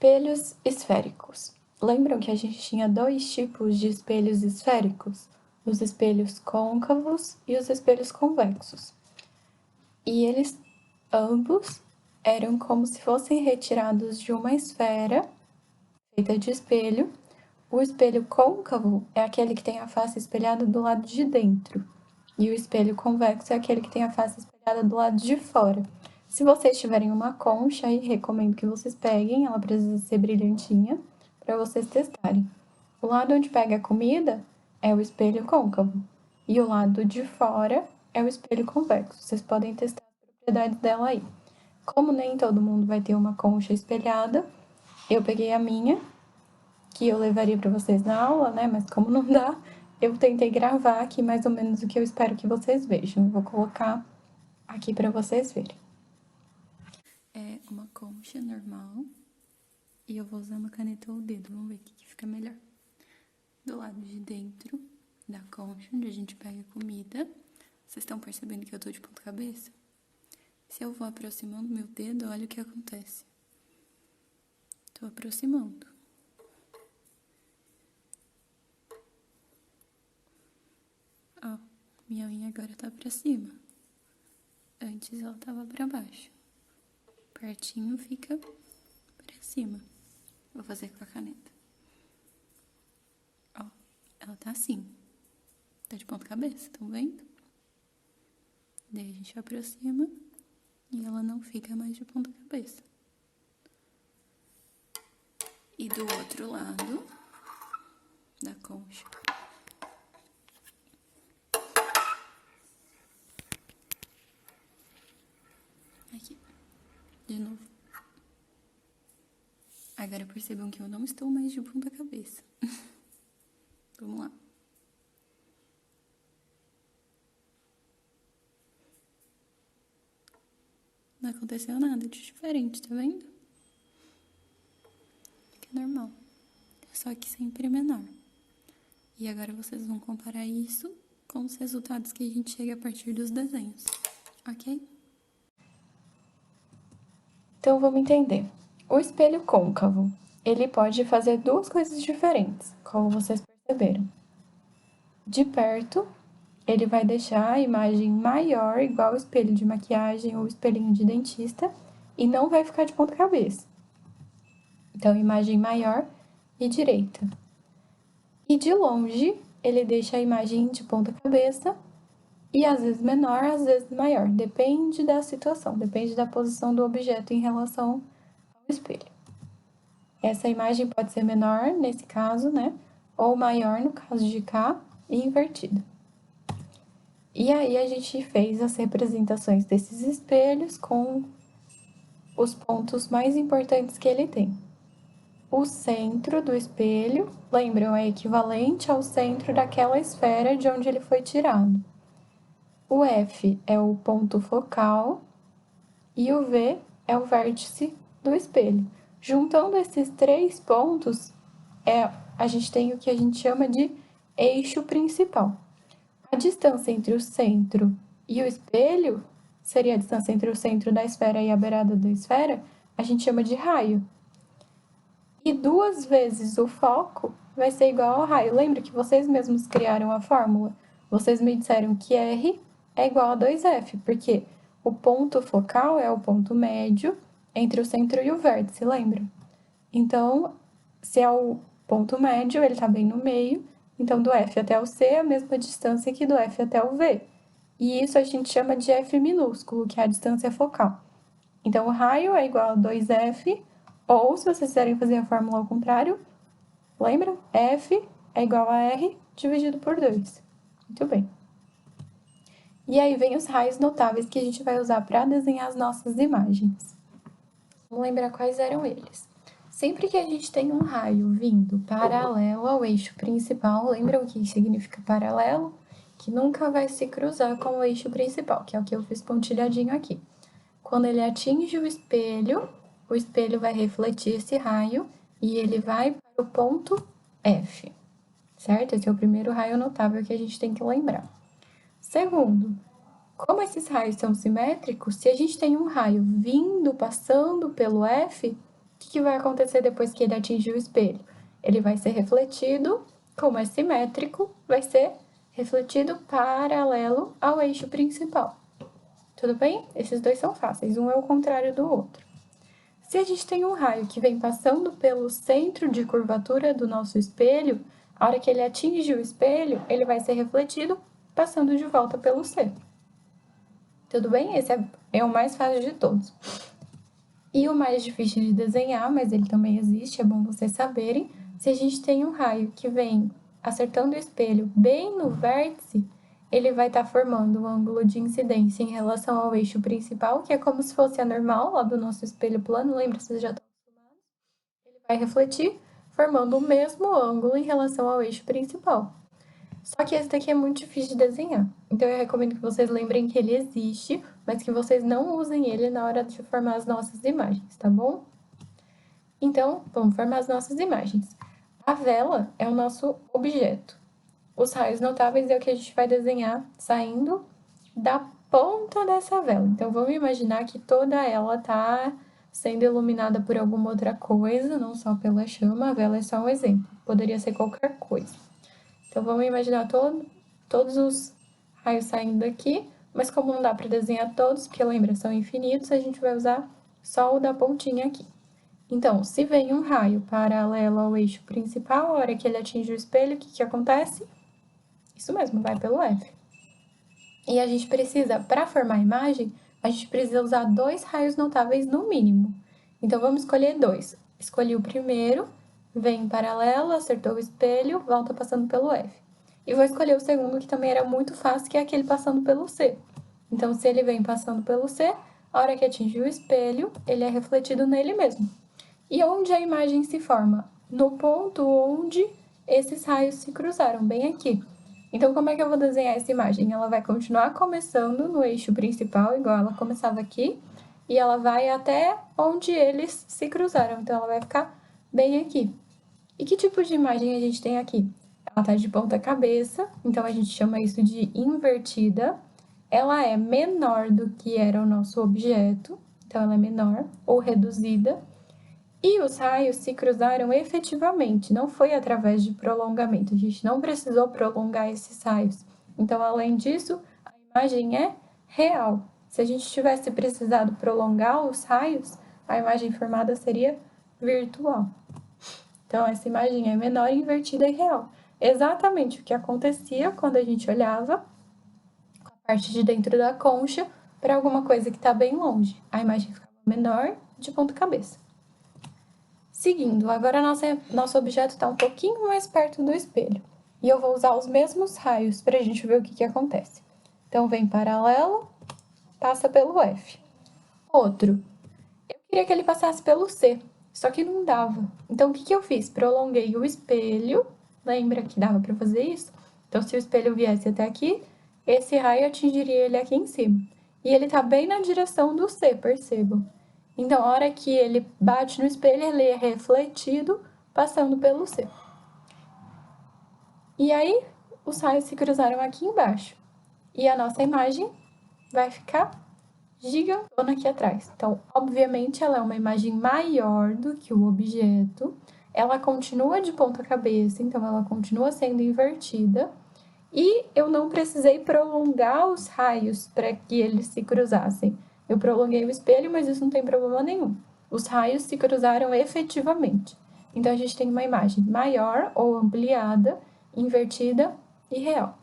Espelhos esféricos. Lembram que a gente tinha dois tipos de espelhos esféricos? Os espelhos côncavos e os espelhos convexos. E eles ambos eram como se fossem retirados de uma esfera feita de espelho. O espelho côncavo é aquele que tem a face espelhada do lado de dentro. E o espelho convexo é aquele que tem a face espelhada do lado de fora. Se vocês tiverem uma concha, aí recomendo que vocês peguem, ela precisa ser brilhantinha, para vocês testarem. O lado onde pega a comida é o espelho côncavo, e o lado de fora é o espelho convexo. Vocês podem testar as propriedades dela aí. Como nem todo mundo vai ter uma concha espelhada, eu peguei a minha, que eu levaria para vocês na aula, né? Mas como não dá, eu tentei gravar aqui mais ou menos o que eu espero que vocês vejam. Eu vou colocar aqui para vocês verem. É uma concha normal e eu vou usar uma caneta ou o dedo, vamos ver o que fica melhor. Do lado de dentro da concha, onde a gente pega a comida, vocês estão percebendo que eu tô de ponta cabeça? Se eu vou aproximando meu dedo, olha o que acontece. Tô aproximando. Ó, minha unha agora tá pra cima. Antes ela tava pra baixo. Pertinho fica pra cima. Vou fazer com a caneta. Ó, ela tá assim. Tá de ponta cabeça, estão vendo? Daí a gente aproxima e ela não fica mais de ponta cabeça. E do outro lado da concha. Aqui. De novo. Agora percebam que eu não estou mais de ponta cabeça. Vamos lá. Não aconteceu nada de diferente, tá vendo? Fica normal. Só que sempre menor. E agora vocês vão comparar isso com os resultados que a gente chega a partir dos desenhos, ok? Então, vamos entender. O espelho côncavo, ele pode fazer duas coisas diferentes, como vocês perceberam. De perto, ele vai deixar a imagem maior, igual o espelho de maquiagem ou espelhinho de dentista, e não vai ficar de ponta cabeça. Então, imagem maior e direita. E de longe, ele deixa a imagem de ponta cabeça e às vezes menor, às vezes maior. Depende da situação, depende da posição do objeto em relação ao espelho. Essa imagem pode ser menor, nesse caso, né? Ou maior, no caso de cá, e invertida. E aí, a gente fez as representações desses espelhos com os pontos mais importantes que ele tem. O centro do espelho, lembram, é equivalente ao centro daquela esfera de onde ele foi tirado. O F é o ponto focal e o V é o vértice do espelho. Juntando esses três pontos, a gente tem o que a gente chama de eixo principal. A distância entre o centro e o espelho seria a distância entre o centro da esfera e a beirada da esfera, a gente chama de raio. E 2 vezes o foco vai ser igual ao raio. Lembra que vocês mesmos criaram a fórmula? Vocês me disseram que R é igual a 2F, porque o ponto focal é o ponto médio entre o centro e o vértice, lembra? Então, se é o ponto médio, ele tá bem no meio, então do F até o C é a mesma distância que do F até o V. E isso a gente chama de F minúsculo, que é a distância focal. Então, o raio é igual a 2F, ou se vocês quiserem fazer a fórmula ao contrário, lembra? F é igual a R dividido por 2. Muito bem. E aí vem os raios notáveis que a gente vai usar para desenhar as nossas imagens. Vamos lembrar quais eram eles. Sempre que a gente tem um raio vindo paralelo ao eixo principal, lembra o que significa paralelo? Que nunca vai se cruzar com o eixo principal, que é o que eu fiz pontilhadinho aqui. Quando ele atinge o espelho vai refletir esse raio e ele vai para o ponto F, certo? Esse é o primeiro raio notável que a gente tem que lembrar. Segundo, como esses raios são simétricos, se a gente tem um raio vindo, passando pelo F, que vai acontecer depois que ele atingir o espelho? Ele vai ser refletido, como é simétrico, vai ser refletido paralelo ao eixo principal. Tudo bem? Esses dois são fáceis, um é o contrário do outro. Se a gente tem um raio que vem passando pelo centro de curvatura do nosso espelho, a hora que ele atinge o espelho, ele vai ser refletido passando de volta pelo C. Tudo bem? Esse é o mais fácil de todos. E o mais difícil de desenhar, mas ele também existe, é bom vocês saberem. Se a gente tem um raio que vem acertando o espelho bem no vértice, ele vai estar formando um ângulo de incidência em relação ao eixo principal, que é como se fosse a normal lá do nosso espelho plano, lembra? Vocês já estão acostumados? Ele vai refletir, formando o mesmo ângulo em relação ao eixo principal. Só que esse daqui é muito difícil de desenhar, então eu recomendo que vocês lembrem que ele existe, mas que vocês não usem ele na hora de formar as nossas imagens, tá bom? Então, vamos formar as nossas imagens. A vela é o nosso objeto. Os raios notáveis é o que a gente vai desenhar saindo da ponta dessa vela. Então, vamos imaginar que toda ela tá sendo iluminada por alguma outra coisa, não só pela chama, a vela é só um exemplo, poderia ser qualquer coisa. Então, vamos imaginar todos os raios saindo daqui, mas como não dá para desenhar todos, porque lembra, são infinitos, a gente vai usar só o da pontinha aqui. Então, se vem um raio paralelo ao eixo principal, a hora que ele atinge o espelho, o que acontece? Isso mesmo, vai pelo F. E a gente precisa, para formar a imagem, a gente precisa usar 2 raios notáveis no mínimo. Então, vamos escolher 2. Escolhi o primeiro, vem em paralelo, acertou o espelho, volta passando pelo F. E vou escolher o segundo, que também era muito fácil, que é aquele passando pelo C. Então, se ele vem passando pelo C, a hora que atingir o espelho, ele é refletido nele mesmo. E onde a imagem se forma? No ponto onde esses raios se cruzaram, bem aqui. Então, como é que eu vou desenhar essa imagem? Ela vai continuar começando no eixo principal, igual ela começava aqui, e ela vai até onde eles se cruzaram. Então, ela vai ficar bem aqui. E que tipo de imagem a gente tem aqui? Ela tá de ponta cabeça, então a gente chama isso de invertida. Ela é menor do que era o nosso objeto, então ela é menor ou reduzida. E os raios se cruzaram efetivamente, não foi através de prolongamento, a gente não precisou prolongar esses raios. Então, além disso, a imagem é real. Se a gente tivesse precisado prolongar os raios, a imagem formada seria virtual. Então, essa imagem é menor, invertida e real. Exatamente o que acontecia quando a gente olhava com a parte de dentro da concha para alguma coisa que está bem longe. A imagem ficava menor de ponta cabeça. Seguindo, agora nosso objeto está um pouquinho mais perto do espelho. E eu vou usar os mesmos raios para a gente ver o que acontece. Então, vem paralelo, passa pelo F. Outro. Eu queria que ele passasse pelo C, só que não dava. Então, o que eu fiz? Prolonguei o espelho. Lembra que dava para fazer isso? Então, se o espelho viesse até aqui, esse raio atingiria ele aqui em cima. E ele está bem na direção do C, percebam. Então, a hora que ele bate no espelho, ele é refletido passando pelo C. E aí, os raios se cruzaram aqui embaixo. E a nossa imagem vai ficar gigantona aqui atrás. Então, obviamente, ela é uma imagem maior do que o objeto. Ela continua de ponta cabeça, então ela continua sendo invertida. E eu não precisei prolongar os raios para que eles se cruzassem. Eu prolonguei o espelho, mas isso não tem problema nenhum. Os raios se cruzaram efetivamente. Então, a gente tem uma imagem maior ou ampliada, invertida e real.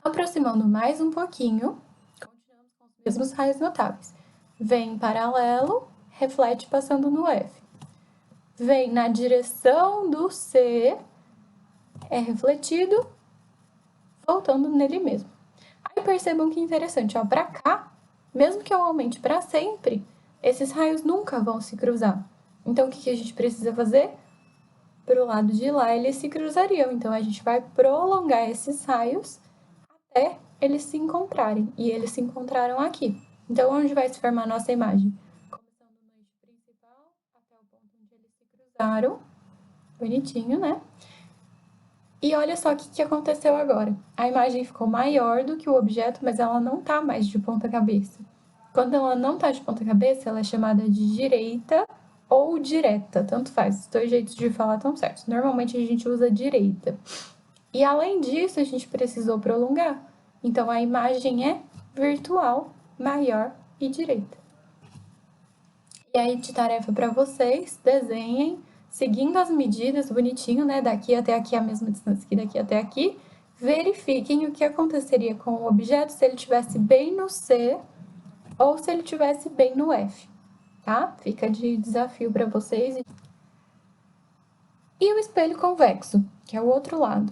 Aproximando mais um pouquinho, continuamos com os mesmos raios notáveis. Vem em paralelo, reflete passando no F. Vem na direção do C, é refletido, voltando nele mesmo. Aí percebam que interessante, ó, para cá, mesmo que eu aumente para sempre, esses raios nunca vão se cruzar. Então, o que a gente precisa fazer? Para o lado de lá, eles se cruzariam. Então, a gente vai prolongar esses raios até eles se encontrarem. E eles se encontraram aqui. Então, onde vai se formar a nossa imagem? Começando no eixo principal, até o ponto onde eles se cruzaram. Bonitinho, né? E olha só o que aconteceu agora. A imagem ficou maior do que o objeto, mas ela não está mais de ponta cabeça. Quando ela não está de ponta cabeça, ela é chamada de direita ou direta, tanto faz, os dois jeitos de falar estão certos. Normalmente a gente usa direita. E além disso, a gente precisou prolongar. Então a imagem é virtual, maior e direita. E aí de tarefa para vocês, desenhem seguindo as medidas bonitinho, né? Daqui até aqui a mesma distância que daqui até aqui. Verifiquem o que aconteceria com o objeto se ele estivesse bem no C ou se ele estivesse bem no F, tá? Fica de desafio para vocês. E o espelho convexo, que é o outro lado.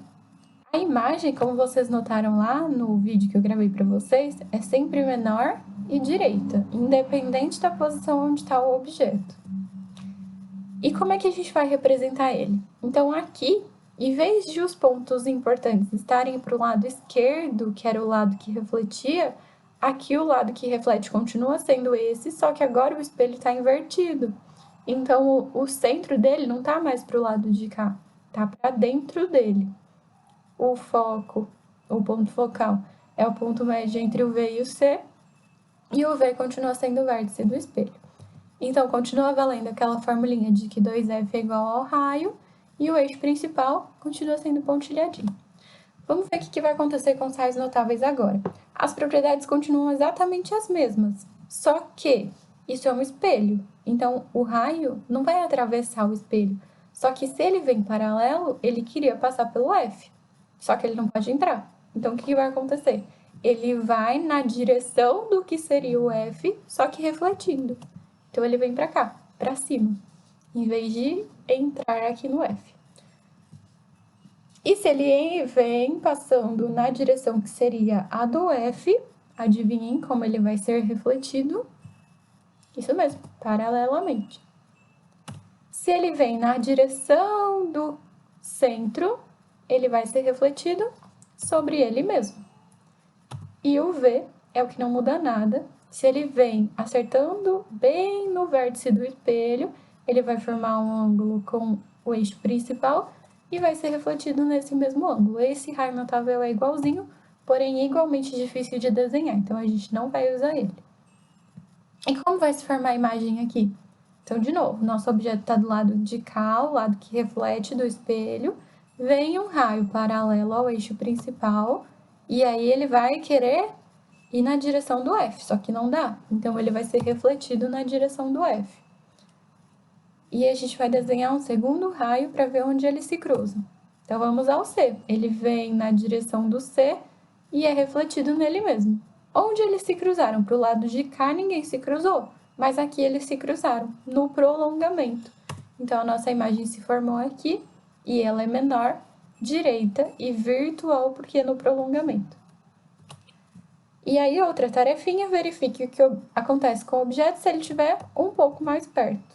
A imagem, como vocês notaram lá no vídeo que eu gravei para vocês, é sempre menor e direita, independente da posição onde está o objeto. E como é que a gente vai representar ele? Então, aqui, em vez de os pontos importantes estarem para o lado esquerdo, que era o lado que refletia, aqui o lado que reflete continua sendo esse, só que agora o espelho está invertido. Então, o centro dele não está mais para o lado de cá, está para dentro dele. O foco, o ponto focal, é o ponto médio entre o V e o C, e o V continua sendo o vértice do espelho. Então, continua valendo aquela formulinha de que 2F é igual ao raio, e o eixo principal continua sendo pontilhadinho. Vamos ver o que vai acontecer com os raios notáveis agora. As propriedades continuam exatamente as mesmas, só que isso é um espelho. Então, o raio não vai atravessar o espelho. Só que se ele vem paralelo, ele queria passar pelo F. Só que ele não pode entrar. Então, o que vai acontecer? Ele vai na direção do que seria o F, só que refletindo. Então, ele vem para cá, para cima, em vez de entrar aqui no F. E se ele vem passando na direção que seria a do F, adivinhem como ele vai ser refletido? Isso mesmo, paralelamente. Se ele vem na direção do centro, ele vai ser refletido sobre ele mesmo. E o V é o que não muda nada. Se ele vem acertando bem no vértice do espelho, ele vai formar um ângulo com o eixo principal e vai ser refletido nesse mesmo ângulo. Esse raio notável é igualzinho, porém igualmente difícil de desenhar, então a gente não vai usar ele. E como vai se formar a imagem aqui? Então, de novo, nosso objeto está do lado de cá, o lado que reflete do espelho, vem um raio paralelo ao eixo principal, e aí ele vai querer ir na direção do F, só que não dá. Então, ele vai ser refletido na direção do F. E a gente vai desenhar um segundo raio para ver onde eles se cruzam. Então, vamos ao C. Ele vem na direção do C e é refletido nele mesmo. Onde eles se cruzaram? Para o lado de cá, ninguém se cruzou, mas aqui eles se cruzaram, no prolongamento. Então, a nossa imagem se formou aqui e ela é menor, direita e virtual, porque é no prolongamento. E aí, outra tarefinha, verifique o que acontece com o objeto se ele estiver um pouco mais perto.